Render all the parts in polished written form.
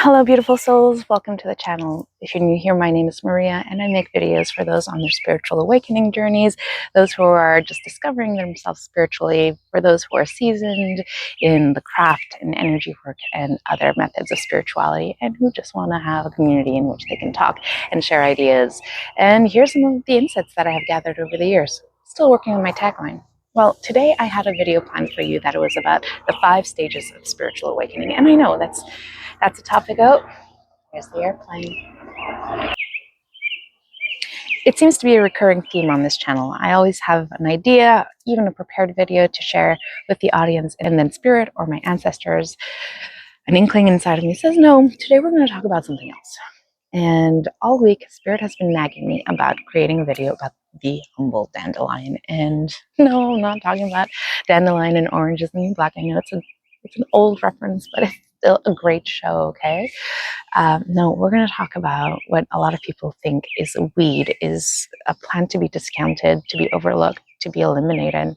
Hello, beautiful souls. Welcome to the channel. If you're new here, my name is Maria, and I make videos for those on their spiritual awakening journeys, those who are just discovering themselves spiritually, for those who are seasoned in the craft and energy work and other methods of spirituality, and who just want to have a community in which they can talk and share ideas. And here's some of the insights that I have gathered over the years. Still working on my tagline. Well, today I had a video planned for you that it was about the 5 stages of spiritual awakening, and I know that's a topic. Oh, there's the airplane. It seems to be a recurring theme on this channel. I always have an idea, even a prepared video to share with the audience, and then spirit or my ancestors, an inkling inside of me says, no, today we're going to talk about something else. And all week, spirit has been nagging me about creating a video about the humble dandelion. And no, I'm not talking about dandelion and oranges and black. I know it's an old reference, but it's still a great show, okay? No, we're going to talk about what a lot of people think is a weed, is a plant to be discounted, to be overlooked, to be eliminated.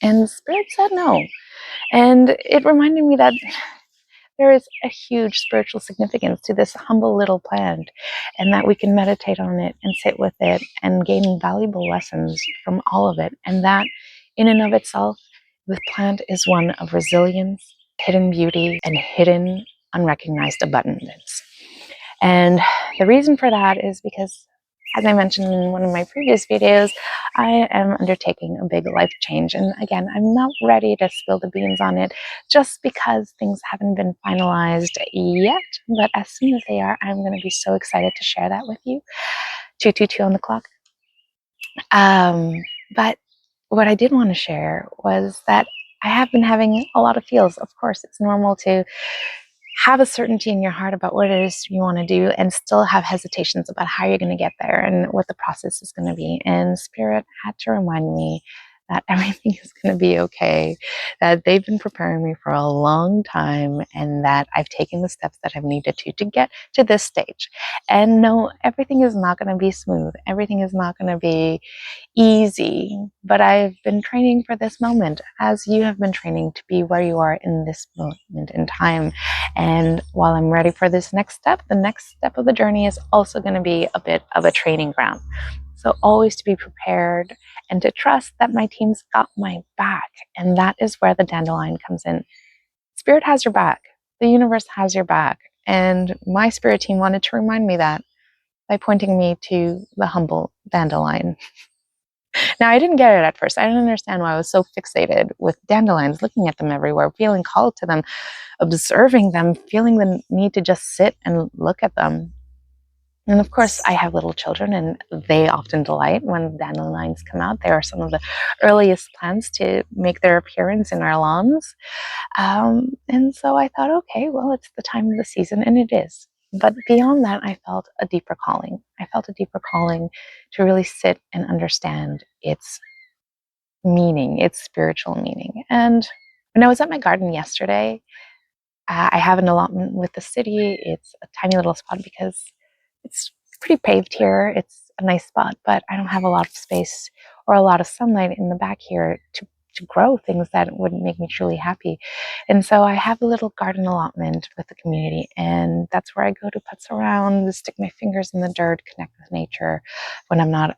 And Spirit said no. And it reminded me that there is a huge spiritual significance to this humble little plant, and that we can meditate on it and sit with it and gain valuable lessons from all of it. And that, in and of itself, the plant is one of resilience, hidden beauty, and hidden unrecognized abundance. And the reason for that is because, as I mentioned in one of my previous videos, I am undertaking a big life change. And again, I'm not ready to spill the beans on it just because things haven't been finalized yet. But as soon as they are, I'm going to be so excited to share that with you. 222 on the clock. But what I did want to share was that I have been having a lot of feels. Of course, it's normal to have a certainty in your heart about what it is you want to do and still have hesitations about how you're going to get there and what the process is going to be. And Spirit had to remind me that everything is going to be okay, that they've been preparing me for a long time, and that I've taken the steps that I've needed to get to this stage. And no, everything is not going to be smooth. Everything is not going to be easy, but I've been training for this moment, as you have been training to be where you are in this moment in time. And while I'm ready for this next step, the next step of the journey is also going to be a bit of a training ground. So always to be prepared and to trust that my team's got my back. And that is where the dandelion comes in. Spirit has your back. The universe has your back. And my spirit team wanted to remind me that by pointing me to the humble dandelion. Now, I didn't get it at first. I didn't understand why I was so fixated with dandelions, looking at them everywhere, feeling called to them, observing them, feeling the need to just sit and look at them. And of course, I have little children, and they often delight when dandelions come out. They are some of the earliest plants to make their appearance in our lawns. And so I thought, okay, well, it's the time of the season, and it is. But beyond that, I felt a deeper calling. I felt a deeper calling to really sit and understand its meaning, its spiritual meaning. And when I was at my garden yesterday, I have an allotment with the city. It's a tiny little spot because it's pretty paved here. It's a nice spot, but I don't have a lot of space or a lot of sunlight in the back here to grow things that would make me truly happy. And so I have a little garden allotment with the community, and that's where I go to putz around, stick my fingers in the dirt, connect with nature when I'm not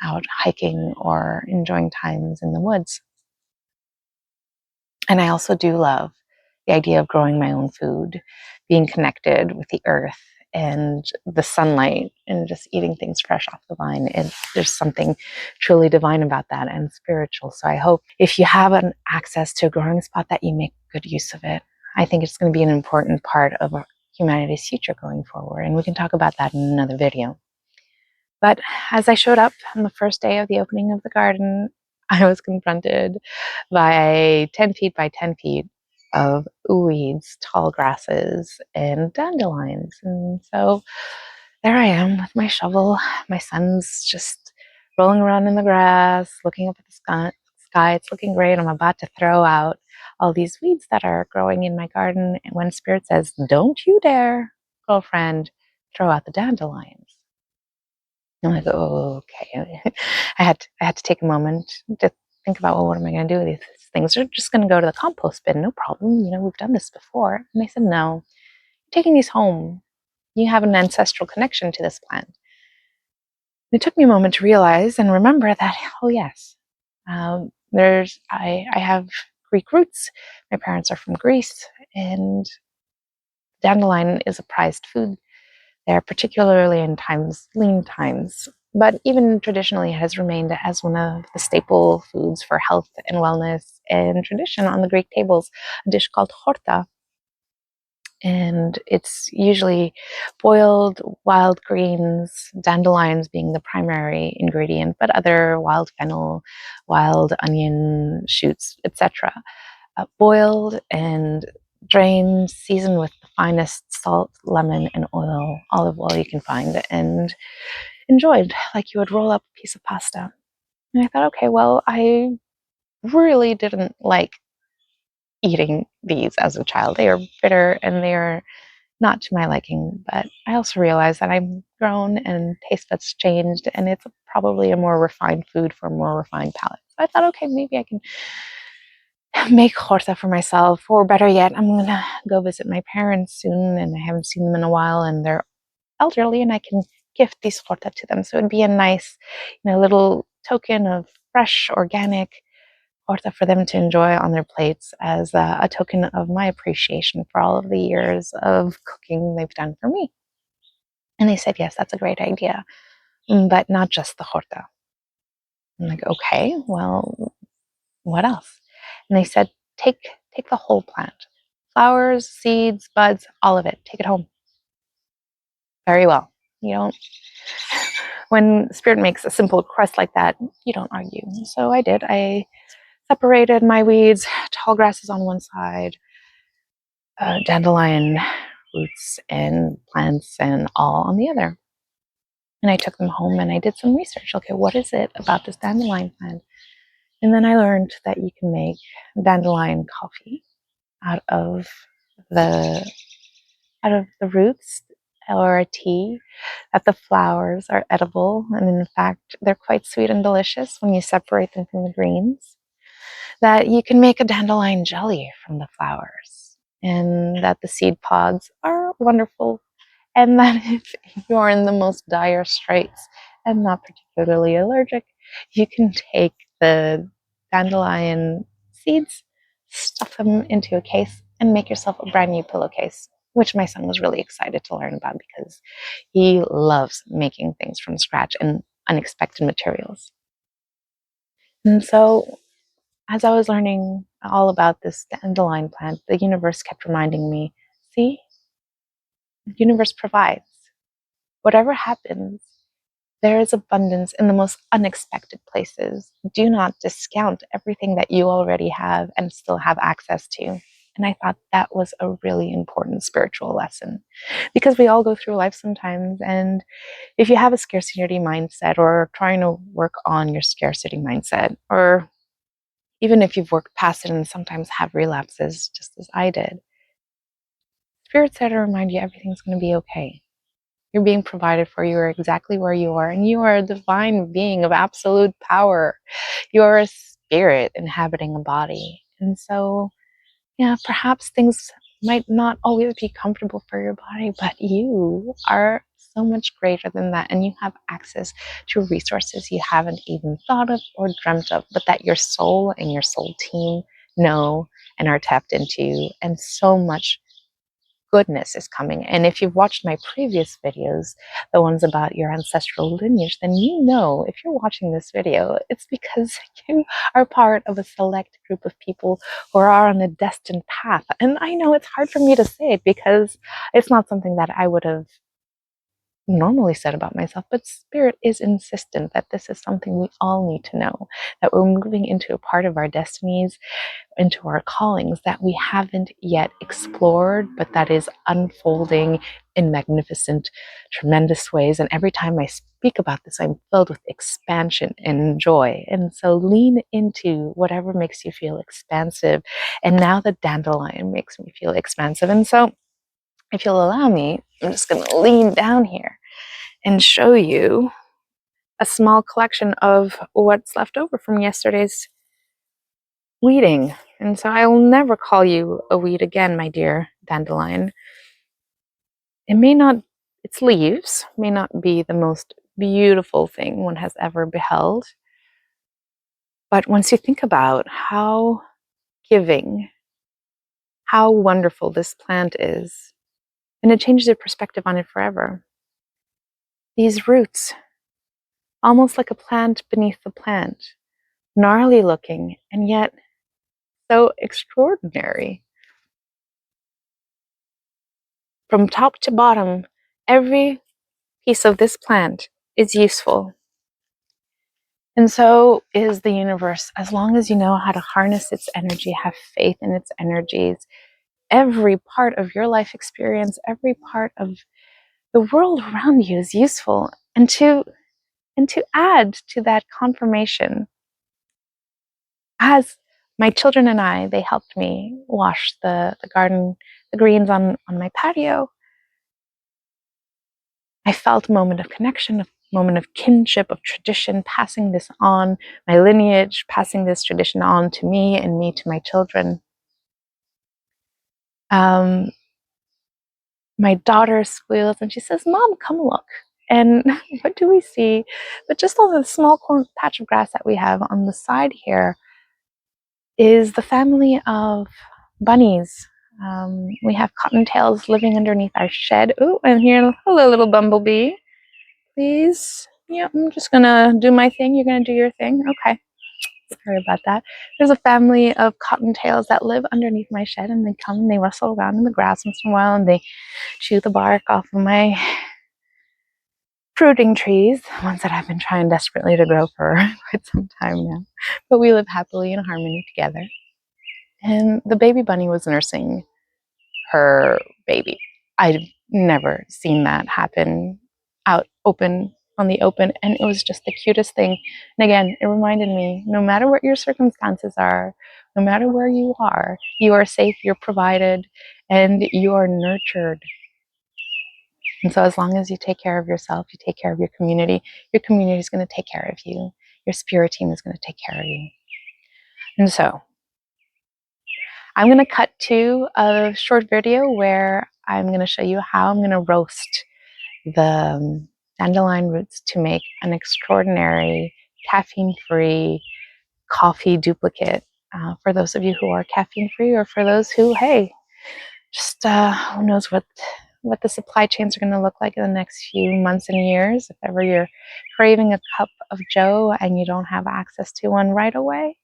out hiking or enjoying times in the woods. And I also do love the idea of growing my own food, being connected with the earth and the sunlight, and just eating things fresh off the vine. And there's something truly divine about that, and spiritual. So I hope if you have an access to a growing spot that you make good use of it. I think it's going to be an important part of humanity's future going forward. And we can talk about that in another video. But as I showed up on the first day of the opening of the garden, I was confronted by 10 feet by 10 feet of weeds, tall grasses, and dandelions. And so there I am with my shovel. My son's just rolling around in the grass, looking up at the sky. It's looking great. I'm about to throw out all these weeds that are growing in my garden. And when Spirit says, "Don't you dare, girlfriend, throw out the dandelions." I'm like, oh, okay. I had to take a moment to think about, well, what am I going to do with these things? They're just going to go to the compost bin, no problem. You know, we've done this before. And they said, no, taking these home, you have an ancestral connection to this plant. It took me a moment to realize and remember that, oh yes, I have Greek roots. My parents are from Greece, and dandelion is a prized food there, particularly in lean times. But even traditionally, it has remained as one of the staple foods for health and wellness and tradition on the Greek tables, a dish called Horta. And it's usually boiled wild greens, dandelions being the primary ingredient, but other wild fennel, wild onion shoots, etc. Boiled and drained, seasoned with the finest salt, lemon, and oil, olive oil you can find, and enjoyed like you would roll up a piece of pasta. And I thought, okay, well, I really didn't like eating these as a child. They are bitter and they are not to my liking, but I also realized that I'm grown and taste buds changed, and it's probably a more refined food for a more refined palate. So I thought, okay, maybe I can make horta for myself, or better yet, I'm gonna go visit my parents soon, and I haven't seen them in a while, and they're elderly, and I can gift these horta to them. So it'd be a nice, little token of fresh, organic horta for them to enjoy on their plates as a token of my appreciation for all of the years of cooking they've done for me. And they said, yes, that's a great idea, but not just the horta. I'm like, okay, well, what else? And they said, take the whole plant, flowers, seeds, buds, all of it. Take it home. Very well. You don't. When spirit makes a simple request like that, you don't argue. So I did. I separated my weeds, tall grasses on one side, dandelion roots and plants and all on the other. And I took them home and I did some research. Okay, what is it about this dandelion plant? And then I learned that you can make dandelion coffee out of the roots, or a tea, that the flowers are edible, and in fact they're quite sweet and delicious when you separate them from the greens, that you can make a dandelion jelly from the flowers, and that the seed pods are wonderful, and that if you're in the most dire straits and not particularly allergic, you can take the dandelion seeds, stuff them into a case, and make yourself a brand new pillowcase, which my son was really excited to learn about because he loves making things from scratch and unexpected materials. And so, as I was learning all about this dandelion plant, the universe kept reminding me, see, the universe provides. Whatever happens, there is abundance in the most unexpected places. Do not discount everything that you already have and still have access to. And I thought that was a really important spiritual lesson, because we all go through life sometimes. And if you have a scarcity mindset, or trying to work on your scarcity mindset, or even if you've worked past it and sometimes have relapses, just as I did, Spirit's there to remind you everything's going to be okay. You're being provided for. You are exactly where you are, and you are a divine being of absolute power. You are a spirit inhabiting a body. And so, yeah, perhaps things might not always be comfortable for your body, but you are so much greater than that, and you have access to resources you haven't even thought of or dreamt of, but that your soul and your soul team know and are tapped into, and so much goodness is coming. And if you've watched my previous videos, the ones about your ancestral lineage, then you know, if you're watching this video, it's because you are part of a select group of people who are on a destined path. And I know it's hard for me to say it because it's not something that I would have normally said about myself, but Spirit is insistent that this is something we all need to know, that we're moving into a part of our destinies, into our callings that we haven't yet explored, but that is unfolding in magnificent, tremendous ways. And every time I speak about this, I'm filled with expansion and joy. And so lean into whatever makes you feel expansive. And now the dandelion makes me feel expansive. And so, if you'll allow me, I'm just going to lean down here and show you a small collection of what's left over from yesterday's weeding. And so I will never call you a weed again, my dear dandelion. its leaves may not be the most beautiful thing one has ever beheld. But once you think about how giving, how wonderful this plant is, and it changes your perspective on it forever. These roots, almost like a plant beneath the plant, gnarly looking, and yet so extraordinary. From top to bottom, every piece of this plant is useful. And so is the universe. As long as you know how to harness its energy, have faith in its energies, every part of your life experience, every part of the world around you is useful. And to add to that confirmation, as my children and I, they helped me wash the garden, the greens on my patio. I felt a moment of connection, a moment of kinship, of tradition, passing this on, my lineage, passing this tradition on to me and me to my children. My daughter squeals and she says, "Mom, come look." And what do we see? But just on the small patch of grass that we have on the side here is the family of bunnies. We have cottontails living underneath our shed. Oh, and here, hello, little bumblebee. Please. Yeah, I'm just gonna do my thing. You're gonna do your thing. Okay. Sorry about that. There's a family of cottontails that live underneath my shed, and they come and they rustle around in the grass once in a while, and they chew the bark off of my fruiting trees, ones that I've been trying desperately to grow for quite some time now. But we live happily in harmony together. And the baby bunny was nursing her baby. I'd never seen that happen out open on the open, and it was just the cutest thing. And again, it reminded me, no matter what your circumstances are, no matter where you are safe, you're provided, and you are nurtured. And so as long as you take care of yourself, you take care of your community is going to take care of you. Your spirit team is going to take care of you. And so I'm going to cut to a short video where I'm going to show you how I'm going to roast the dandelion roots to make an extraordinary caffeine-free coffee duplicate for those of you who are caffeine-free, or for those who, hey, just who knows what the supply chains are going to look like in the next few months and years. If ever you're craving a cup of joe and you don't have access to one right away,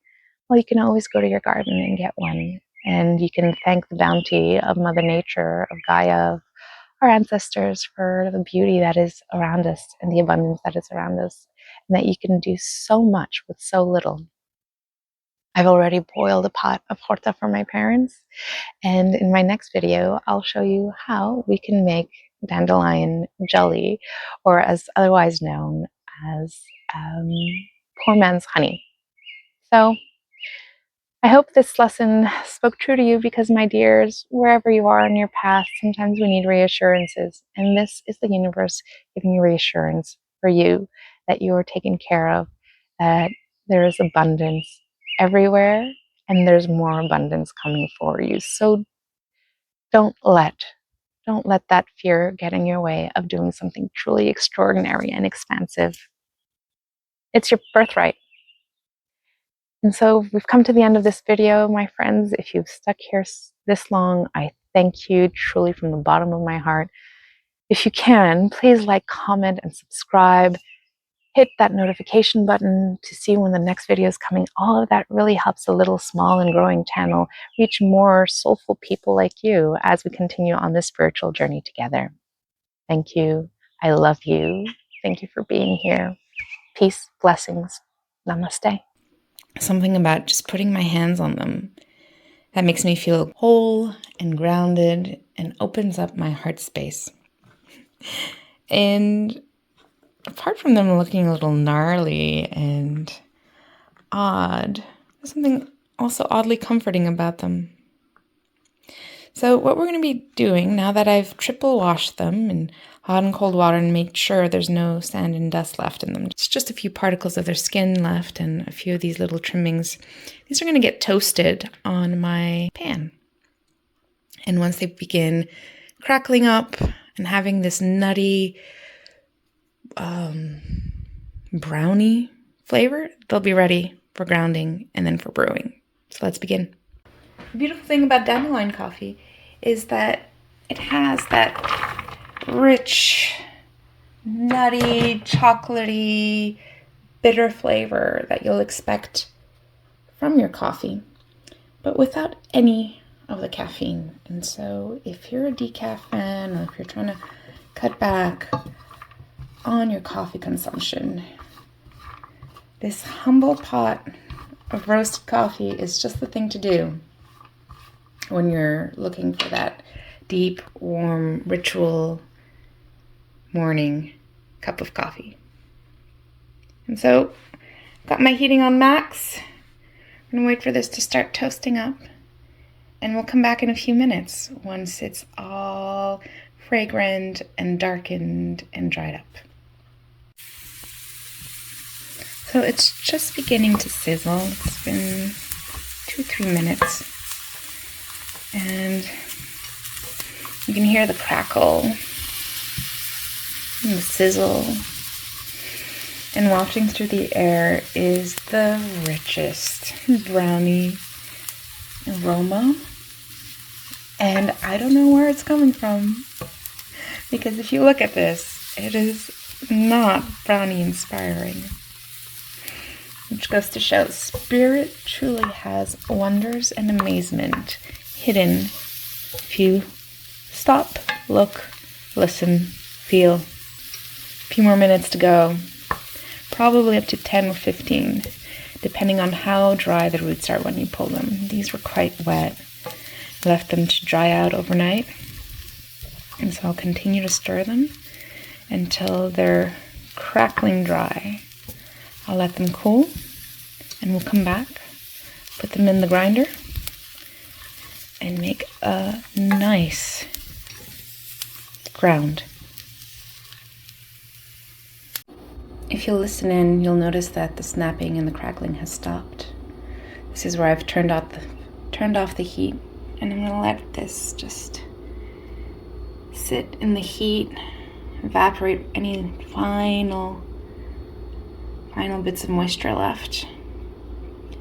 well, you can always go to your garden and get one. And you can thank the bounty of Mother Nature, of Gaia, of our ancestors, for the beauty that is around us and the abundance that is around us, and that you can do so much with so little. I've already boiled a pot of Horta for my parents, and in my next video, I'll show you how we can make dandelion jelly, or as otherwise known as poor man's honey. So I hope this lesson spoke true to you, because, my dears, wherever you are in your path, sometimes we need reassurances. And this is the universe giving you reassurance for you that you are taken care of, that there is abundance everywhere, and there's more abundance coming for you. So don't let that fear get in your way of doing something truly extraordinary and expansive. It's your birthright. And so we've come to the end of this video, my friends. If you've stuck here this long, I thank you truly from the bottom of my heart. If you can, please like, comment, and subscribe. Hit that notification button to see when the next video is coming. All of that really helps a little small and growing channel reach more soulful people like you as we continue on this spiritual journey together. Thank you. I love you. Thank you for being here. Peace, blessings. Namaste. Something about just putting my hands on them that makes me feel whole and grounded and opens up my heart space. And apart from them looking a little gnarly and odd, there's something also oddly comforting about them. So what we're going to be doing, now that I've triple washed them in hot and cold water and made sure there's no sand and dust left in them, it's just a few particles of their skin left and a few of these little trimmings, these are going to get toasted on my pan. And once they begin crackling up and having this nutty brownie flavor, they'll be ready for grounding and then for brewing. So let's begin. The beautiful thing about Dandelion coffee is that it has that rich, nutty, chocolatey, bitter flavor that you'll expect from your coffee, but without any of the caffeine. And so if you're a decaf fan, or if you're trying to cut back on your coffee consumption, this humble pot of roasted coffee is just the thing to do when you're looking for that deep, warm, ritual morning cup of coffee. And so, got my heating on max. I'm gonna wait for this to start toasting up, and we'll come back in a few minutes once it's all fragrant and darkened and dried up. So it's just beginning to sizzle. It's been 2-3 minutes, and you can hear the crackle and the sizzle. And wafting through the air is the richest brownie aroma. And I don't know where it's coming from, because if you look at this, it is not brownie inspiring. Which goes to show, spirit truly has wonders and amazement hidden if you stop, look, listen, feel. A few more minutes to go. Probably up to 10 or 15, depending on how dry the roots are when you pull them. These were quite wet. Left them to dry out overnight. And so I'll continue to stir them until they're crackling dry. I'll let them cool, and we'll come back, put them in the grinder, and make a nice ground. If you'll listen in, you'll notice that the snapping and the crackling has stopped. This is where I've turned off the heat, and I'm gonna let this just sit in the heat, evaporate any final bits of moisture left.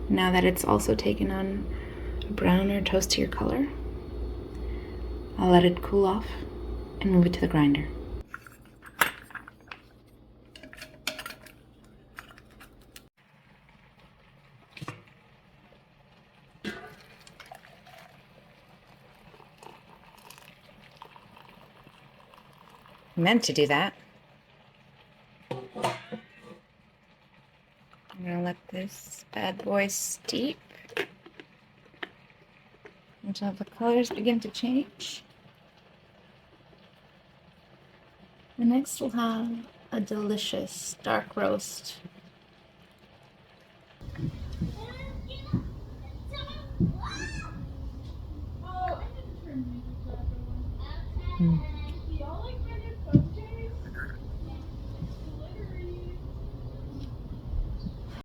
Now that it's also taken on a browner, toastier color, I'll let it cool off and move it to the grinder. Meant to do that. I'm gonna let this bad boy steep until the colors begin to change. And next we'll have a delicious dark roast.